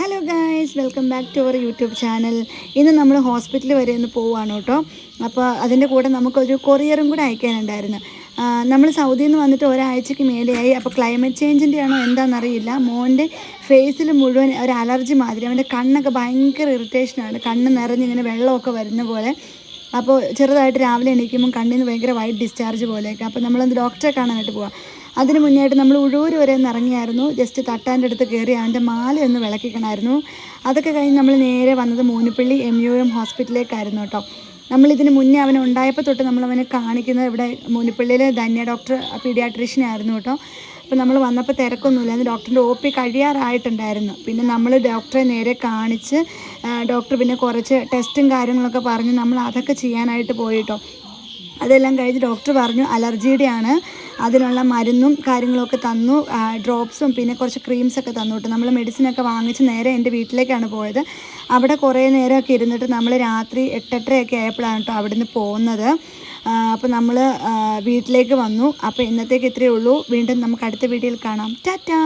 Hello guys, welcome back to our YouTube channel. ഇന്ന് നമ്മൾ ഹോസ്പിറ്റലിൽ വരെ ഒന്ന് പോവുകയാണ് കേട്ടോ. അപ്പോൾ അതിൻ്റെ കൂടെ നമുക്കൊരു കൊറിയറും കൂടെ അയക്കാനുണ്ടായിരുന്നു. നമ്മൾ സൗദിയിൽ നിന്ന് വന്നിട്ട് ഒരാഴ്ചയ്ക്ക് മേലെയായി. അപ്പോൾ ക്ലൈമറ്റ് ചേഞ്ചിൻ്റെ ആണോ എന്താണെന്നറിയില്ല, മോൻ്റെ ഫേസിൽ മുഴുവൻ ഒരു അലർജി മാതിരി. അവൻ്റെ കണ്ണൊക്കെ ഭയങ്കര ഇറിറ്റേഷനാണ്, കണ്ണ് നിറഞ്ഞിങ്ങനെ വെള്ളമൊക്കെ വരുന്ന പോലെ. അപ്പോൾ ചെറുതായിട്ട് രാവിലെ എണീക്കുമ്പം കണ്ണിൽ നിന്ന് ഭയങ്കര വൈറ്റ് ഡിസ്ചാർജ് പോലെയൊക്കെ. അപ്പോൾ നമ്മളൊന്ന് ഡോക്ടറെ കാണാനായിട്ട് പോവാം. അതിന് മുന്നേയായിട്ട് നമ്മൾ ഉഴൂർ വരെ ഒന്ന് ഇറങ്ങിയായിരുന്നു. ജസ്റ്റ് തട്ടാൻ്റെ അടുത്ത് കയറി അവൻ്റെ മാലയൊന്ന് വിളക്കിക്കണമായിരുന്നു. അതൊക്കെ കഴിഞ്ഞ് നമ്മൾ നേരെ വന്നത് മൂന്നുപള്ളി MUM ഹോസ്പിറ്റലിലേക്കായിരുന്നു കേട്ടോ. നമ്മളിതിന് മുന്നേ അവൻ ഉണ്ടായപ്പോൾ തൊട്ട് നമ്മളവനെ കാണിക്കുന്നത് ഇവിടെ മൂന്നുപള്ളിയിൽ ധന്യ ഡോക്ടർ പീഡിയാട്രീഷ്യനായിരുന്നു കേട്ടോ. അപ്പോൾ നമ്മൾ വന്നപ്പോൾ തിരക്കൊന്നുമില്ല, അന്ന് ഡോക്ടറിൻ്റെ OP കഴിയാറായിട്ടുണ്ടായിരുന്നു. പിന്നെ നമ്മൾ ഡോക്ടറെ നേരെ കാണിച്ച് ഡോക്ടർ പിന്നെ കുറച്ച് ടെസ്റ്റും കാര്യങ്ങളൊക്കെ പറഞ്ഞ് നമ്മൾ അതൊക്കെ ചെയ്യാനായിട്ട് പോയിട്ടോ. അതെല്ലാം കഴിഞ്ഞ് ഡോക്ടർ പറഞ്ഞു അലർജിയുടെയാണ്, അതിനുള്ള മരുന്നും കാര്യങ്ങളൊക്കെ തന്നു, ഡ്രോപ്സും പിന്നെ കുറച്ച് ക്രീംസൊക്കെ തന്നു കേട്ടോ. നമ്മൾ മെഡിസിനൊക്കെ വാങ്ങിച്ച് നേരെ എൻ്റെ വീട്ടിലേക്കാണ് പോയത്. അവിടെ കുറേ നേരമൊക്കെ ഇരുന്നിട്ട് നമ്മൾ രാത്രി 8:30 ആയപ്പോഴാണ് കേട്ടോ അവിടെ നിന്ന് പോകുന്നത്. അപ്പോൾ നമ്മൾ വീട്ടിലേക്ക് വന്നു. അപ്പോൾ ഇന്നത്തേക്ക് ഇത്രയേ ഉള്ളൂ. വീണ്ടും നമുക്ക് അടുത്ത വീഡിയോയിൽ കാണാം. ടാറ്റാ.